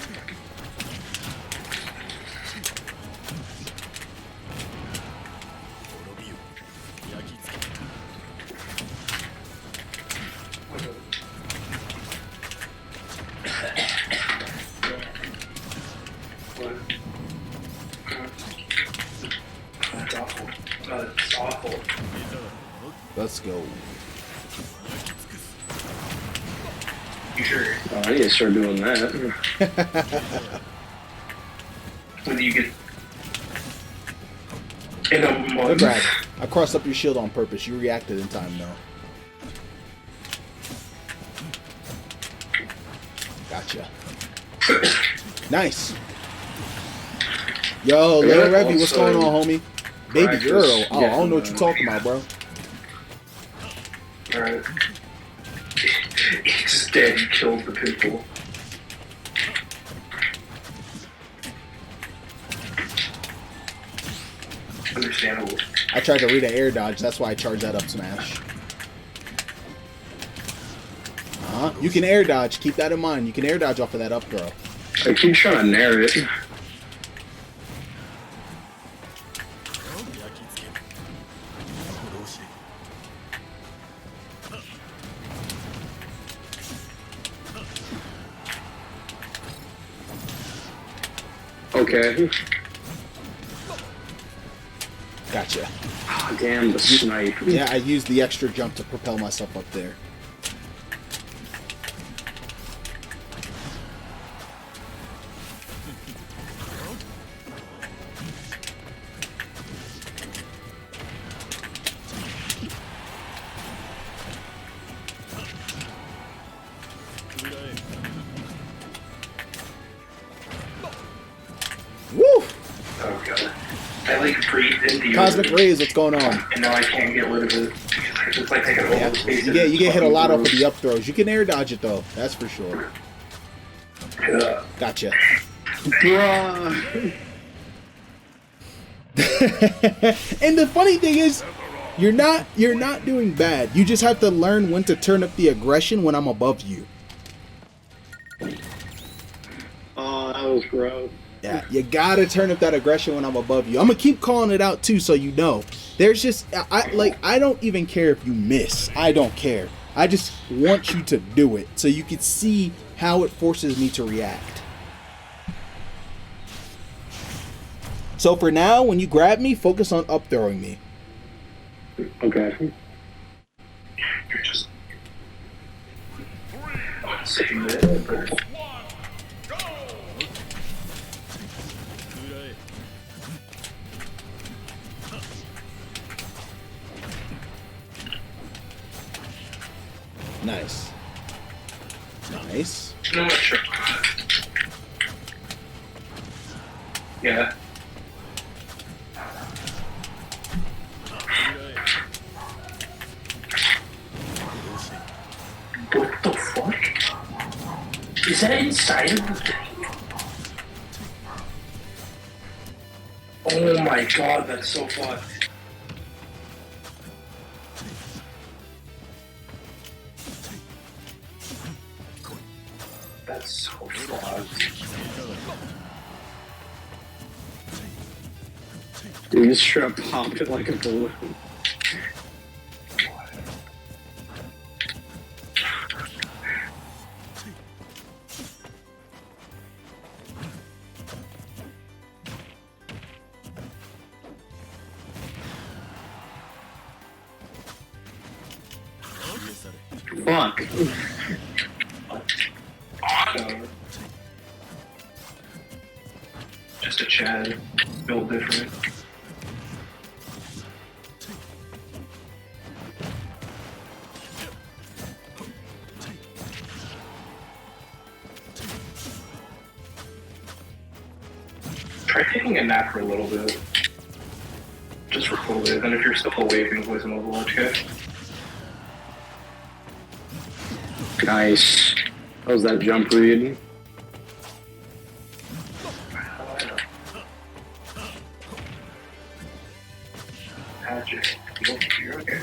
That's awful. That's awful. Let's go. You sure? Oh, I need to start doing that. When you get in a Good month. grab. I crossed up your shield on purpose. You reacted in time, though. Gotcha. Nice. Yo, Little Revy, what's going on, homie? Baby girl. Oh, I don't know what you're talking about, bro. Alright. He's dead. He killed the pitbull. Understandable. I tried to read an air dodge. That's why I charged that up smash. You can air dodge. Keep that in mind. You can air dodge off of that up throw. I keep trying to nair it. Okay. Gotcha. Oh, damn, the snipe. Yeah, I used the extra jump to propel myself up there. Woo! Oh god. I like breathed into you. Cosmic Rays, what's going on? And now I can't get rid of it. It's just like taking Yeah, all the space. you get hit a lot off of the up throws. You can air dodge it though, that's for sure. Gotcha. Bruh. And the funny thing is, you're not doing bad. You just have to learn when to turn up the aggression when I'm above you. Oh, that was gross. Yeah, you gotta turn up that aggression when I'm above you. I'm gonna keep calling it out too, so you know. There's just I don't even care if you miss. I don't care. I just want you to do it so you can see how it forces me to react. So for now, when you grab me, focus on up throwing me. Okay. You're just saying that. One, go! Nice. Nice. I'm not sure. Yeah. What the fuck? Is that inside of the thing? Oh my god, that's so fucked. That's so fucked. Dude, this strap popped it like a balloon. Fuck. Just a Chad, built different. Try taking a nap for a little bit. Just for a little bit, then if you're still awake, you can play some Overwatch, okay? Nice. How's that jump read? Magic. You're okay.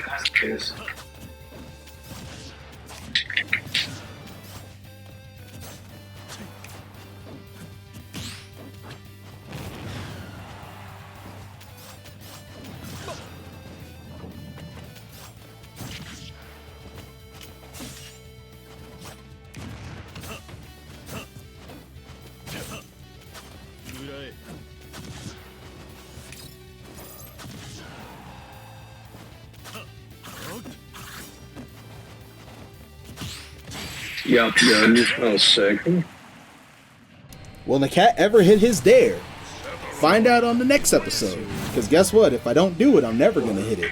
That's the case. Yup, good. That was sick. Will NAKAT ever hit his dare? Find out on the next episode. Because guess what? If I don't do it, I'm never going to hit it.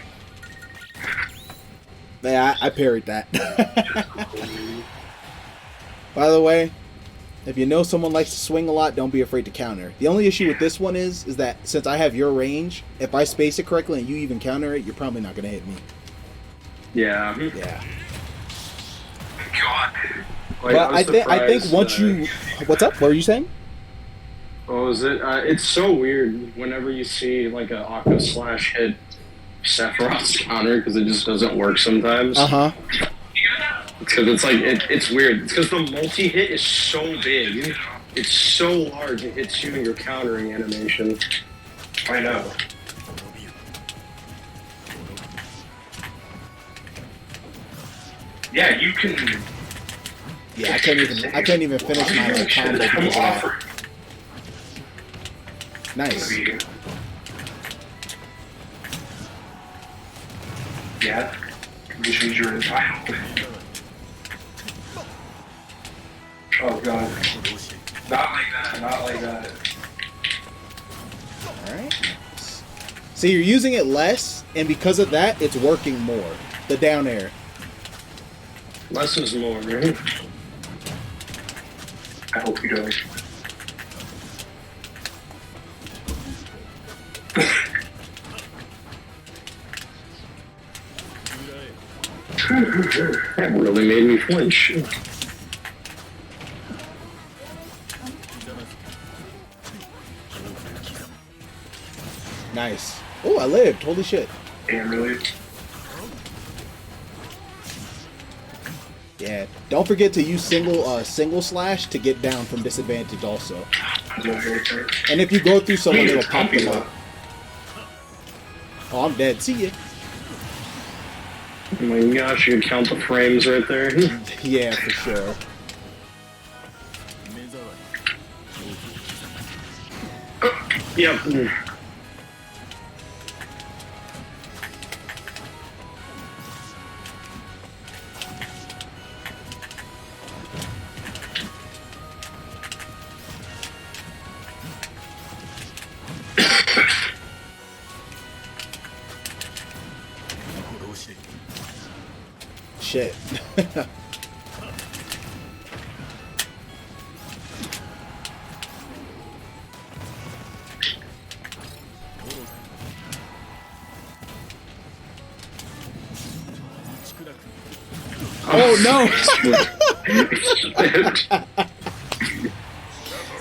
Yeah, I parried that. By the way, if you know someone likes to swing a lot, don't be afraid to counter. The only issue with this one is that since I have your range, if I space it correctly and you even counter it, you're probably not going to hit me. Yeah. Yeah. God. Like, But I think surprised, once you... What's up? What were you saying? What was it? It's so weird whenever you see like a Aqua Slash hit Sephiroth's counter because it just doesn't work sometimes. Uh-huh. Because it's like, it's weird. It's because the multi-hit is so big. It's so large, it hits you in your countering animation. I know. Yeah, you can. Yeah, I can't even finish my combo because of that. Nice. Yeah, which means you're entitled. Oh god. Not like that, not like that. Alright. See, you're using it less, and because of that, it's working more. The down air. Less is more, right? I hope you don't. That really made me flinch. Nice. Oh, I lived. Holy shit. Damn, really? Yeah, Yeah. Don't forget to use single slash to get down from disadvantage also. And if you go through someone, it'll pop them up. Oh, I'm dead. See ya. Oh my gosh, you can count the frames right there. Yeah, for sure. Yep. Shit. Oh no!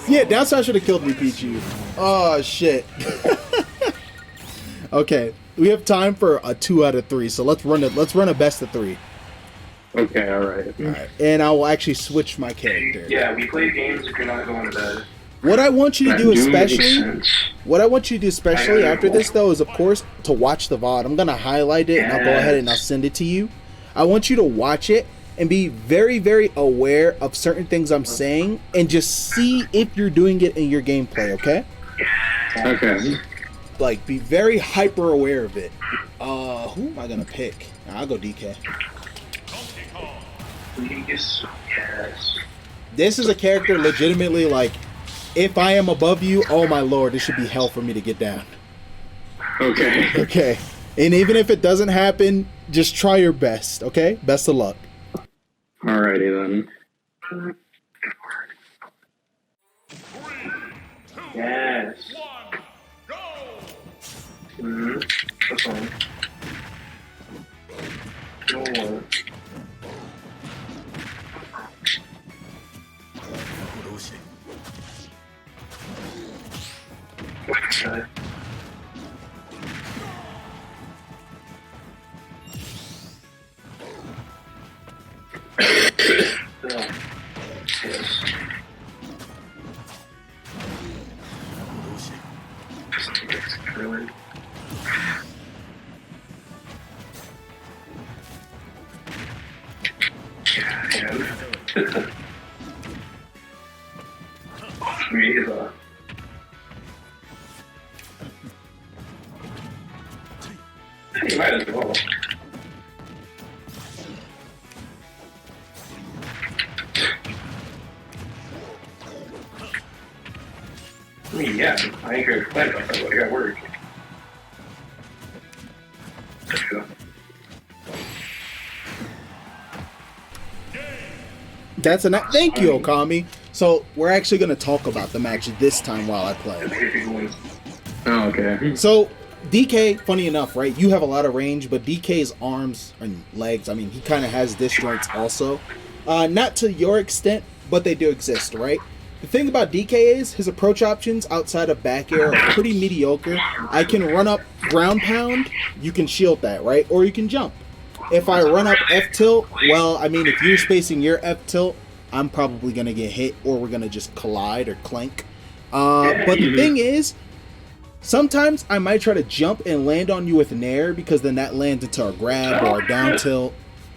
Yeah, downside should have killed me, Pichu. Oh shit. Okay, we have time for a 2 out of 3, so let's run a best of 3. Okay, alright. Alright, and I will actually switch my character. Yeah, we play games if you're not going to bed. What I want you to do especially, I after this though, is of course to watch the VOD. I'm gonna highlight it and I'll go ahead and I'll send it to you. I want you to watch it and be very, very aware of certain things I'm saying and just see if you're doing it in your gameplay, okay? Okay. Like, be very hyper aware of it. Who am I gonna pick? I'll go DK. Yes. This is a character legitimately like, if I am above you, oh my lord, this should be hell for me to get down. Okay. Okay. And even if it doesn't happen, just try your best, okay? Best of luck. Alrighty then. Yes. Go! That's fine. No. Okay. Yes. Really? Yeah. You might as well. I mean, yeah, I ain't here to complain about that, but I got work. That's a thank you, Okami. So we're actually going to talk about the match this time while I play. Oh, okay. So DK, funny enough, right? You have a lot of range, but DK's arms and legs, I mean, he kind of has disjoints also. Not to your extent, but they do exist, right? The thing about DK is his approach options outside of back air are pretty mediocre. I can run up ground pound, you can shield that, right? Or you can jump. If I run up F tilt, well, I mean, if you're spacing your F tilt, I'm probably going to get hit or we're going to just collide or clank. But the thing is, sometimes I might try to jump and land on you with Nair because then that lands into a grab or a down tilt,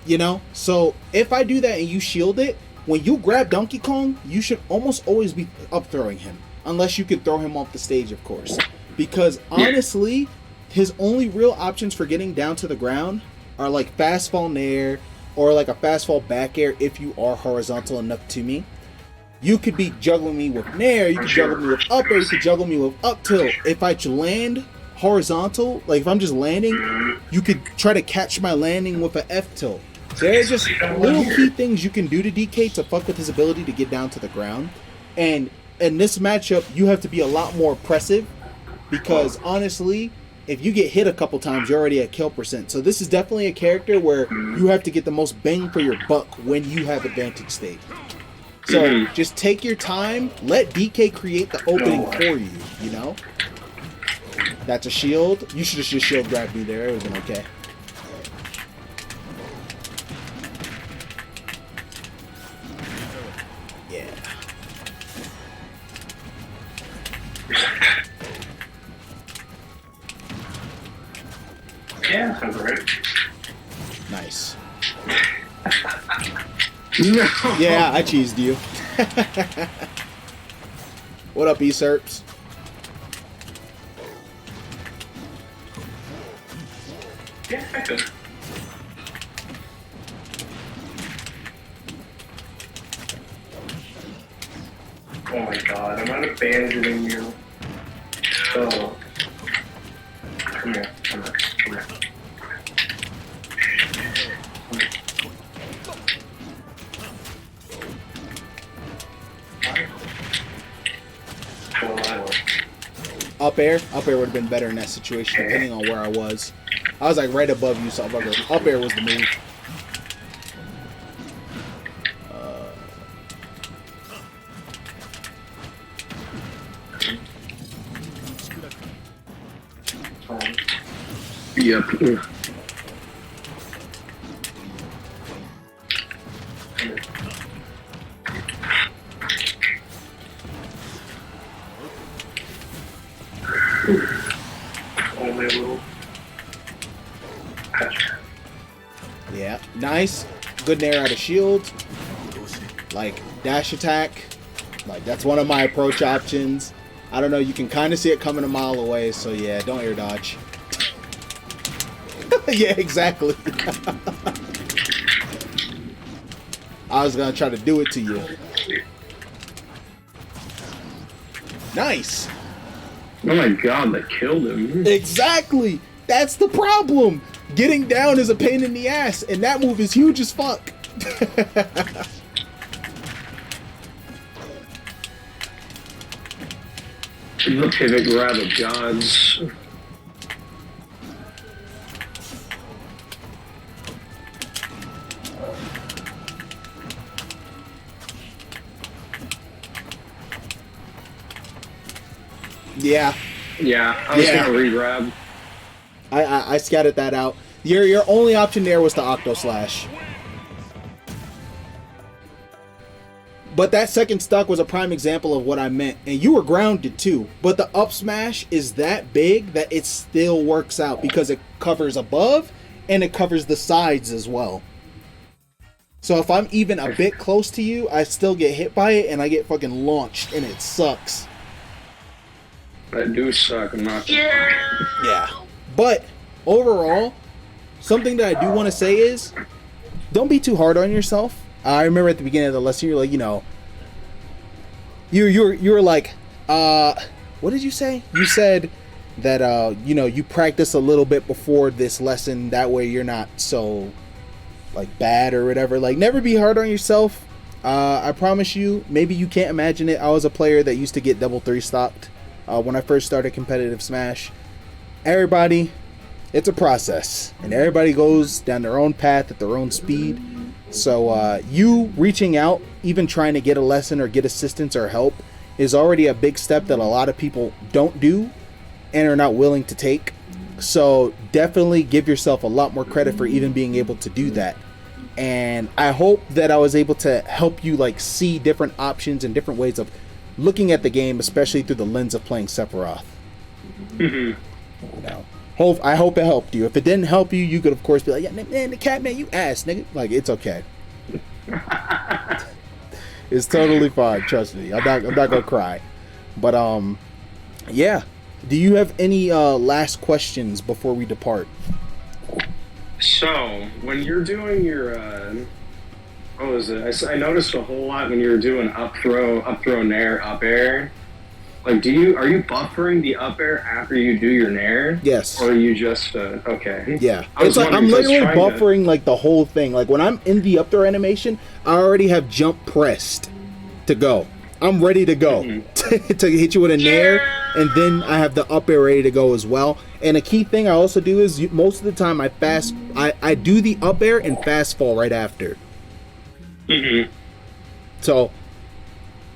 you know? So if I do that and you shield it, when you grab Donkey Kong, you should almost always be up throwing him. Unless you can throw him off the stage, of course. Because honestly, his only real options for getting down to the ground are like fast fall Nair or like a fast fall back air if you are horizontal enough to me. You could be juggling me with Nair, you could juggle me with up air, you could juggle me with up tilt. If I land horizontal, like if I'm just landing, you could try to catch my landing with an F tilt. There are just little key things you can do to DK to fuck with his ability to get down to the ground. And in this matchup, you have to be a lot more oppressive because honestly, if you get hit a couple times, you're already at kill percent. So this is definitely a character where you have to get the most bang for your buck when you have advantage state. So just take your time, let DK create the opening for you, you know? That's a shield. You should have just shield grabbed me there. It would have been okay. sounds right. Nice. No. Yeah, I cheesed you. What up, E-Serps? Yeah, I could. Oh my god, I'm not abandoning you. Oh. Come here, come here, come here. Up air would have been better in that situation, depending on where I was. I was like right above you, so up air was the move. Yep. Only a little. Yeah, nice. Good nair out of shield. Like, dash attack. Like, that's one of my approach options. I don't know, you can kind of see it coming a mile away, so yeah, don't air dodge. Yeah, exactly. I was gonna try to do it to you. Nice. Oh my god, that killed him. Exactly. That's the problem. Getting down is a pain in the ass, and that move is huge as fuck. The pivot grab of gods. Yeah. Yeah, I was gonna re-grab. I scattered that out. Your only option there was the Octo Slash. But that second stock was a prime example of what I meant. And you were grounded too. But the up smash is that big that it still works out because it covers above and it covers the sides as well. So if I'm even a bit close to you, I still get hit by it and I get fucking launched and it sucks. That do suck, I'm not. Yeah. But overall, something that I do want to say is don't be too hard on yourself. I remember at the beginning of the lesson, you're like, you know, you were like, what did you say? You said that, you know, you practice a little bit before this lesson. That way you're not so, like, bad or whatever. Like, never be hard on yourself. I promise you, maybe you can't imagine it. I was a player that used to get double 3 stocked when I first started competitive Smash. Everybody, it's a process. And everybody goes down their own path at their own speed. So you reaching out, even trying to get a lesson or get assistance or help, is already a big step that a lot of people don't do and are not willing to take. So definitely give yourself a lot more credit for even being able to do that. And I hope that I was able to help you like see different options and different ways of looking at the game, especially through the lens of playing Sephiroth. You know, I hope it helped you. If it didn't help you, you could of course be like, yeah, man, the cat man, you ass nigga. Like, it's okay. It's totally fine. Trust me. I'm not gonna cry. But yeah. Do you have any last questions before we depart? So when you're doing your what was it? I noticed a whole lot when you were doing up throw, nair, up air. Like, are you buffering the up air after you do your nair? Yes. Or are you just okay? Yeah. It's like I'm literally buffering like the whole thing. Like when I'm in the up throw animation, I already have jump pressed to go. I'm ready to go to hit you with a nair, and then I have the up air ready to go as well. And a key thing I also do is most of the time I do the up air and fast fall right after. So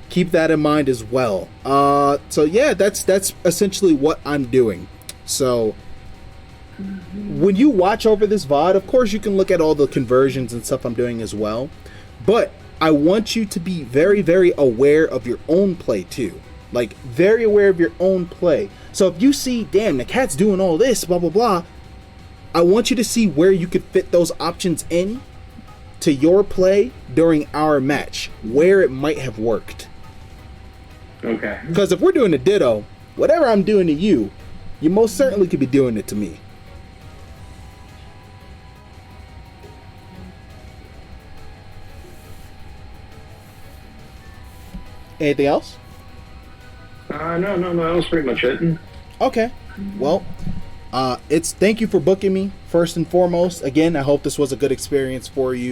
keep that in mind as well. So yeah, that's essentially what I'm doing. So when you watch over this VOD, of course you can look at all the conversions and stuff I'm doing as well. But I want you to be very, very aware of your own play too. Like, very aware of your own play. So if you see, damn, the cat's doing all this, blah, blah, blah, I want you to see where you could fit those options in to your play during our match, where it might have worked. Okay. Because if we're doing a ditto, whatever I'm doing to you, you most certainly could be doing it to me. Anything else? No, that was pretty much it. Okay. Well, thank you for booking me first and foremost. Again, I hope this was a good experience for you.